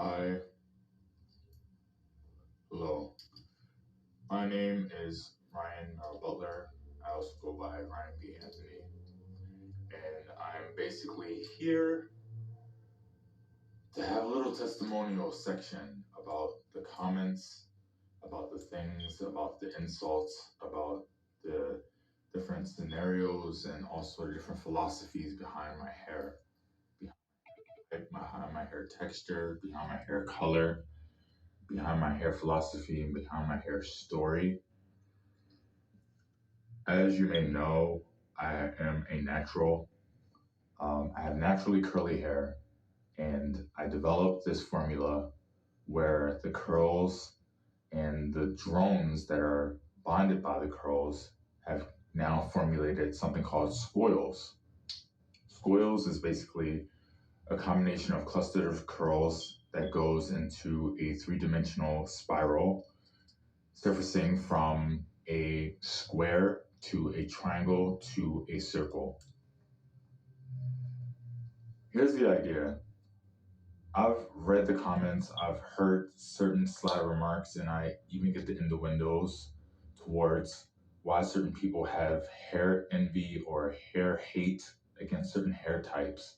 Hi, hello. My name is Ryan Merrill Butler. I also go by Ryan B. Anthony. And I'm basically here to have a little testimonial section about the comments, about the things, about the insults, about the different scenarios, and also the different philosophies behind my hair, behind my hair texture, behind my hair color, behind my hair philosophy, and behind my hair story. As you may know, I am a natural. I have naturally curly hair, and I developed this formula where the curls and the drones that are bonded by the curls have now formulated something called squoils. Squoils is basically a combination of clustered of curls that goes into a three-dimensional spiral, surfacing from a square to a triangle to a circle. Here's the idea. I've read the comments, I've heard certain sly remarks, and I even get the innuendos towards why certain people have hair envy or hair hate against certain hair types.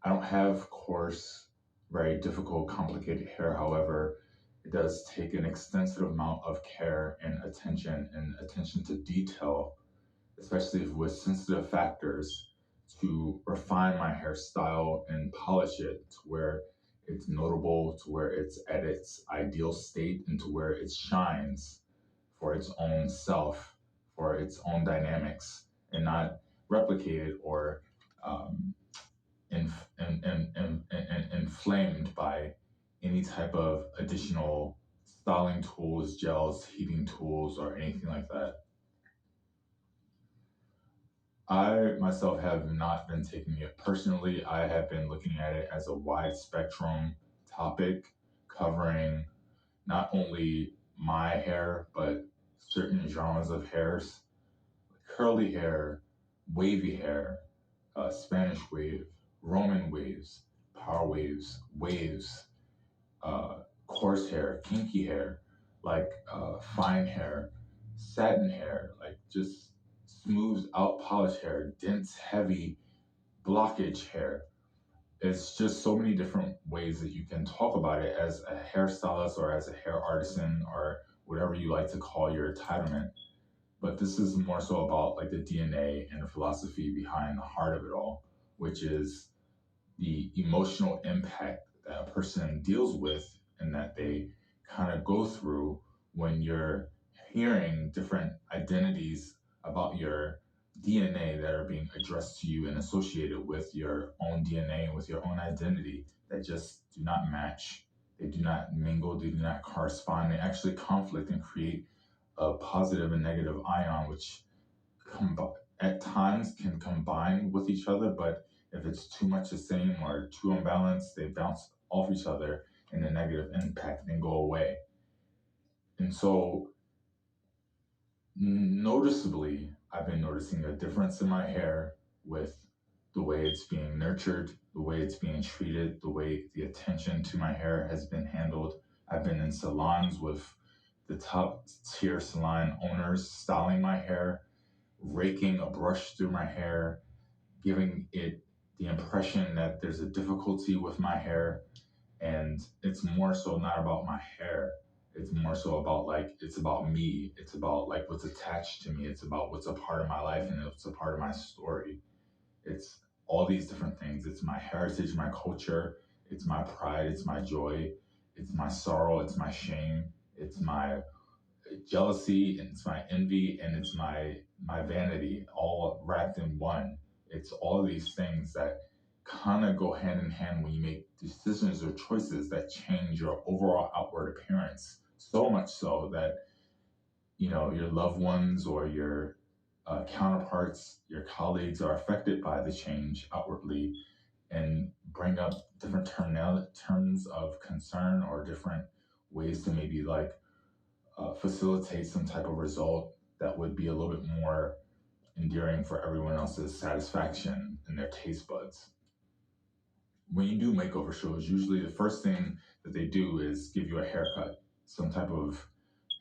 I don't have coarse, very difficult, complicated hair. However, it does take an extensive amount of care and attention to detail, especially with sensitive factors, to refine my hairstyle and polish it to where it's notable, to where it's at its ideal state, and to where it shines for its own self, for its own dynamics, and not replicated or um, inflamed by any type of additional styling tools, gels, heating tools, or anything like that. I myself have not been taking it personally. I have been looking at it as a wide spectrum topic covering not only my hair, but certain genres of hairs, curly hair, wavy hair, Spanish wave, Roman waves, power waves, waves, uh, coarse hair, kinky hair, like fine hair, satin hair, like just smooth out polished hair, dense, heavy blockage hair. It's just so many different ways that you can talk about it as a hairstylist or as a hair artisan or whatever you like to call your entitlement. But this is more so about like the DNA and the philosophy behind the heart of it all, which is the emotional impact that a person deals with and that they kind of go through when you're hearing different identities about your DNA that are being addressed to you and associated with your own DNA and with your own identity that just do not match. They do not mingle, they do not correspond. They actually conflict and create a positive and negative ion, which at times can combine with each other, but if it's too much the same or too unbalanced, they bounce off each other and the negative impact then go away. And so noticeably, I've been noticing a difference in my hair with the way it's being nurtured, the way it's being treated, the way the attention to my hair has been handled. I've been in salons with the top tier salon owners styling my hair, raking a brush through my hair, giving it the impression that there's a difficulty with my hair. And it's more so not about my hair. It's more so about like, it's about me. It's about like what's attached to me. It's about what's a part of my life and it's a part of my story. It's all these different things. It's my heritage, my culture. It's my pride. It's my joy. It's my sorrow. It's my shame. It's my jealousy, and it's my envy, and it's my vanity, all wrapped in one. It's all of these things that kind of go hand in hand when you make decisions or choices that change your overall outward appearance. So much so that your loved ones or your counterparts, your colleagues are affected by the change outwardly and bring up different terms of concern or different ways to maybe like facilitate some type of result that would be a little bit more endearing for everyone else's satisfaction and their taste buds. when you do makeover shows, usually the first thing that they do is give you a haircut, some type of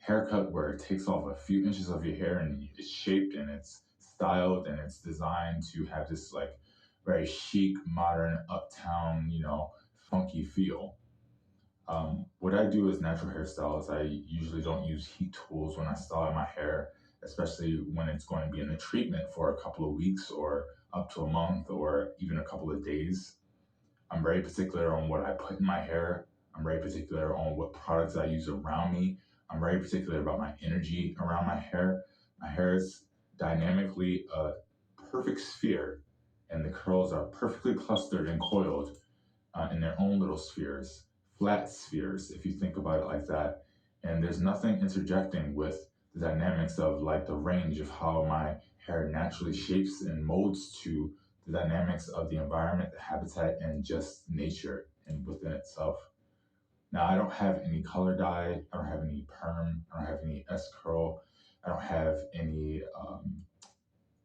haircut where it takes off a few inches of your hair and it's shaped and it's styled and it's designed to have this like very chic, modern, uptown, funky feel. What I do as natural hairstyles, I usually don't use heat tools when I style my hair, especially when it's going to be in a treatment for a couple of weeks or up to a month or even a couple of days. I'm very particular on what I put in my hair. I'm very particular on what products I use around me. I'm very particular about my energy around my hair. My hair is dynamically a perfect sphere, and the curls are perfectly clustered and coiled in their own little spheres, flat spheres, if you think about it like that. And there's nothing interjecting with the dynamics of like the range of how my hair naturally shapes and molds to the dynamics of the environment, the habitat, and just nature and within itself. Now, I don't have any color dye, I don't have any perm, I don't have any S curl, I don't have any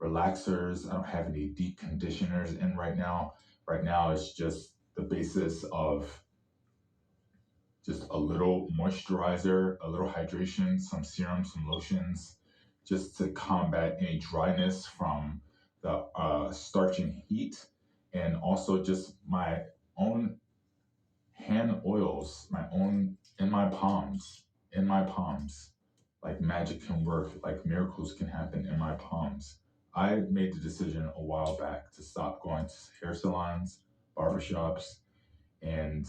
relaxers. I don't have any deep conditioners in right now. Right now, it's just the basis of just a little moisturizer, a little hydration, some serum, some lotions, just to combat any dryness from the starching heat, and also just my own hand oils, my own in my palms. Like magic can work, like miracles can happen in my palms. I made the decision a while back to stop going to hair salons, barbershops, and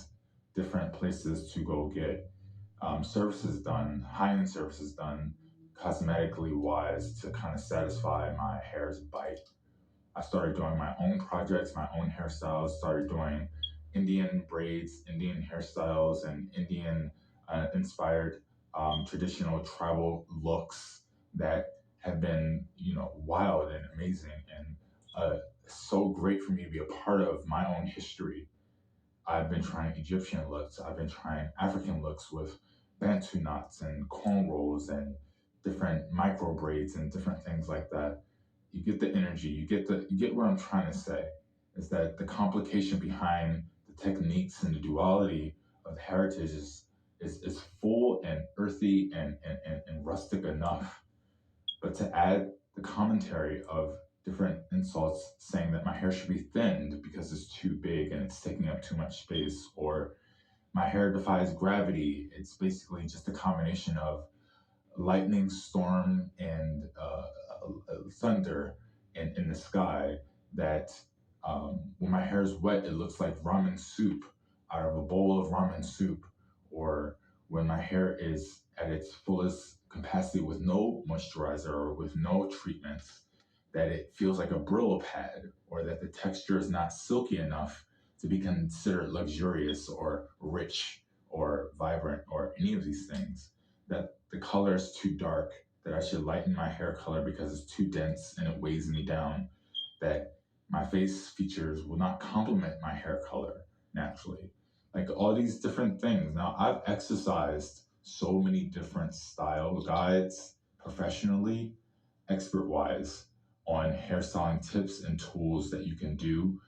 different places to go get services done, high-end services done, cosmetically wise, to kind of satisfy my hair's bite. I started doing my own projects, my own hairstyles, started doing Indian braids, Indian hairstyles, and Indian inspired traditional tribal looks that have been, wild and amazing and so great for me to be a part of my own history. I've been trying Egyptian looks. I've been trying African looks with bantu knots and cornrows and different micro braids and different things like that. You get the energy. You get what I'm trying to say. Is that the complication behind the techniques and the duality of the heritage is full and earthy and rustic enough, but to add the commentary of different insults saying that my hair should be thinned because it's too big and it's taking up too much space, or my hair defies gravity. It's basically just a combination of lightning storm and thunder in the sky that when my hair is wet, it looks like ramen soup out of a bowl of ramen soup. Or when my hair is at its fullest capacity with no moisturizer or with no treatments, that it feels like a Brillo pad, or that the texture is not silky enough to be considered luxurious or rich or vibrant or any of these things, that the color is too dark, that I should lighten my hair color because it's too dense and it weighs me down, that my face features will not complement my hair color naturally. Like all these different things. Now, I've exercised so many different style guides professionally, expert wise, on hairstyling tips and tools that you can do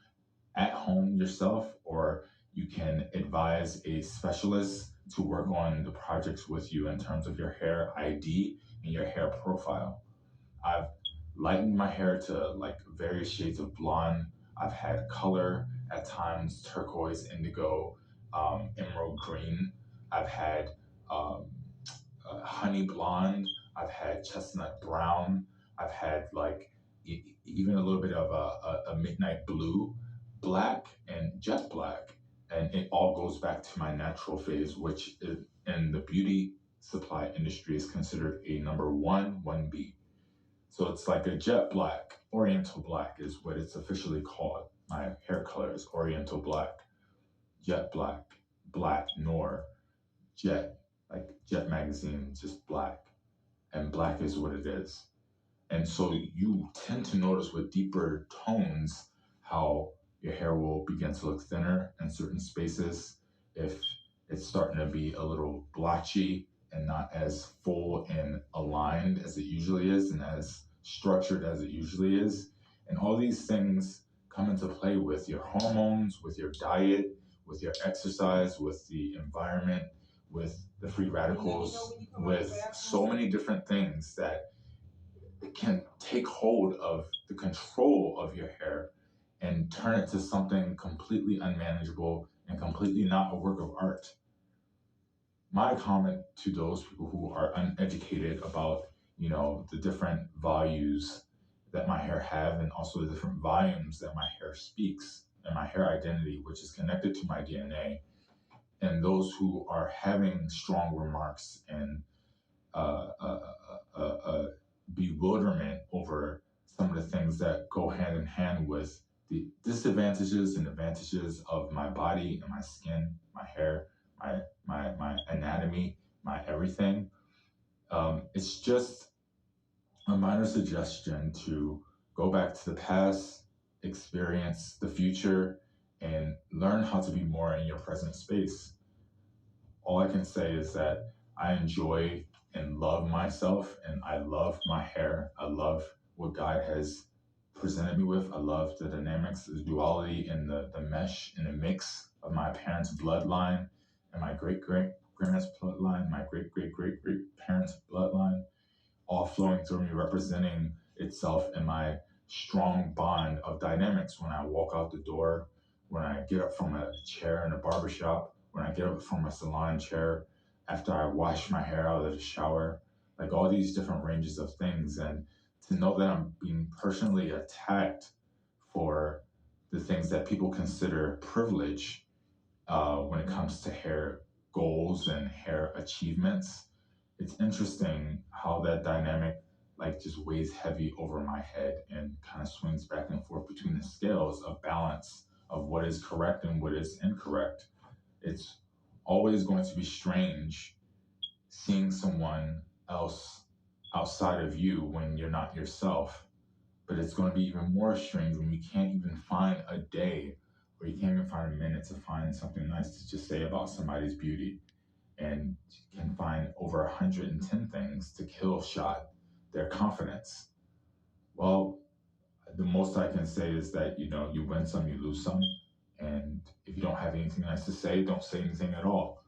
at home yourself, or you can advise a specialist to work on the projects with you in terms of your hair ID and your hair profile. I've lightened my hair to like various shades of blonde. I've had color at times, turquoise, indigo, emerald green. I've had um, honey blonde. I've had chestnut brown. I've had like even a little bit of a midnight blue, black, and jet black. And it all goes back to my natural phase, which in the beauty supply industry is considered a number one, 1B. So it's like a jet black, oriental black is what it's officially called. My hair color is oriental black, jet black, black noir, jet, like Jet magazine, just black. And black is what it is. And so you tend to notice with deeper tones how your hair will begin to look thinner in certain spaces if it's starting to be a little blotchy and not as full and aligned as it usually is and as structured as it usually is. And all these things come into play with your hormones, with your diet, with your exercise, with the environment, with the free radicals, with so many different things that can take hold of the control of your hair and turn it to something completely unmanageable and completely not a work of art. My comment to those people who are uneducated about, the different values that my hair have and also the different volumes that my hair speaks and my hair identity, which is connected to my DNA, and those who are having strong remarks and uh, uh, bewilderment over some of the things that go hand in hand with the disadvantages and advantages of my body and my skin, my hair, my anatomy, my everything. It's just a minor suggestion to go back to the past, experience the future, and learn how to be more in your present space. All I can say is that I enjoy and love myself, and I love my hair. I love what God has presented me with. I love the dynamics, the duality, and the mesh and the mix of my parents' bloodline and my great great grandparents' bloodline, my great great great great parents' bloodline, all flowing through me, representing itself in my strong bond of dynamics when I walk out the door, when I get up from a chair in a barbershop, when I get up from a salon chair, after I wash my hair out of the shower, like all these different ranges of things. And to know that I'm being personally attacked for the things that people consider privilege when it comes to hair goals and hair achievements. It's interesting how that dynamic like just weighs heavy over my head and kind of swings back and forth between the scales of balance of what is correct and what is incorrect. It's always going to be strange seeing someone else outside of you when you're not yourself. But it's going to be even more strange when you can't even find a day or you can't even find a minute to find something nice to just say about somebody's beauty and can find over 110 things to kill shot their confidence. Well, the most I can say is that, you win some, you lose some. And if you don't have anything nice to say, don't say anything at all.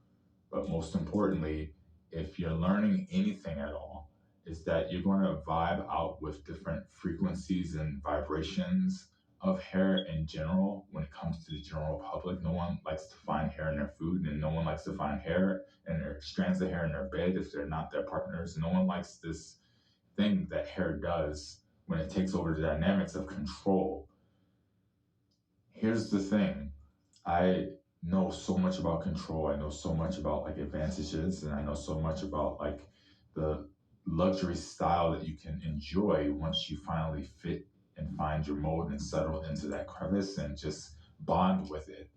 But most importantly, if you're learning anything at all, is that you're going to vibe out with different frequencies and vibrations of hair in general when it comes to the general public. No one likes to find hair in their food, and no one likes to find hair and their strands of hair in their bed if they're not their partners. No one likes this thing that hair does when it takes over the dynamics of control. Here's the thing. I know so much about control. I know so much about like advantages, and I know so much about like the luxury style that you can enjoy once you finally fit and find your mold and settle into that crevice and just bond with it.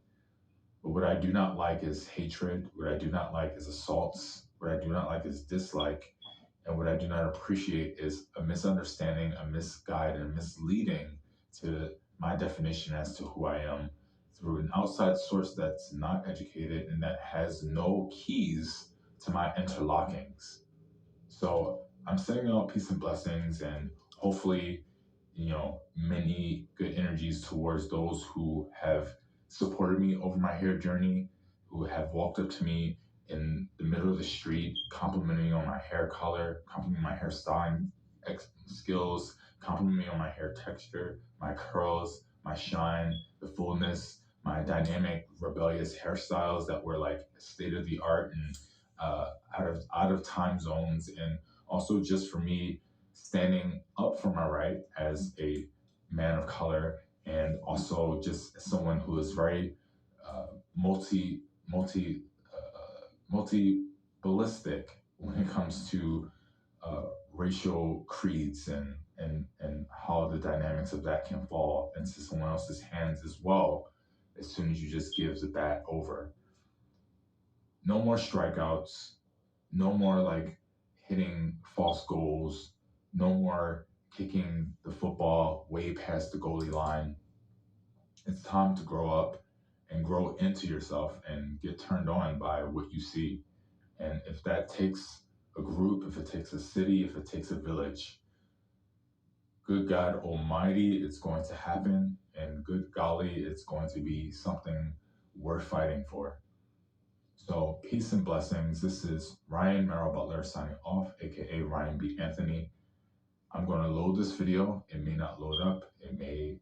But what I do not like is hatred. What I do not like is assaults. What I do not like is dislike. And what I do not appreciate is a misunderstanding, a misguide, and misleading to my definition as to who I am through an outside source that's not educated and that has no keys to my interlockings. So I'm sending out peace and blessings, and hopefully, many good energies towards those who have supported me over my hair journey, who have walked up to me in the middle of the street, complimenting me on my hair color, complimenting my hairstyling skills, complimenting me on my hair texture, my curls, my shine, the fullness, my dynamic, rebellious hairstyles that were like state of the art and out of time zones, and also just for me standing up for my right as a man of color, and also just someone who is very uh, multi ballistic when it comes to uh, racial creeds and how the dynamics of that can fall into someone else's hands as well as soon as you just give the bat over. No more strikeouts, no more like hitting false goals, no more kicking the football way past the goalie line. It's time to grow up and grow into yourself and get turned on by what you see. And if that takes a group, if it takes a city, if it takes a village, good God Almighty, it's going to happen, and good golly, it's going to be something worth fighting for. So, peace and blessings. This is Ryan Merrill Butler signing off, aka Ryan B. Anthony. I'm going to load this video. It may not load up, it may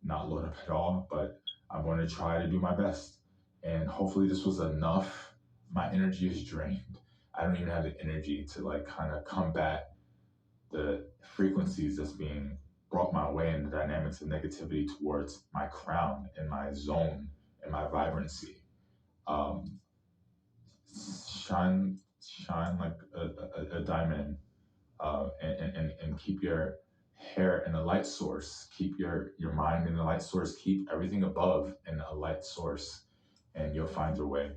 not load up at all, but I'm going to try to do my best. And hopefully, this was enough. My energy is drained. I don't even have the energy to like kind of combat the frequencies that's being brought my way and the dynamics of negativity towards my crown and my zone and my vibrancy. Um, shine like a diamond, and keep your hair in a light source. Keep your mind in a light source. Keep everything above in a light source, and you'll find your way.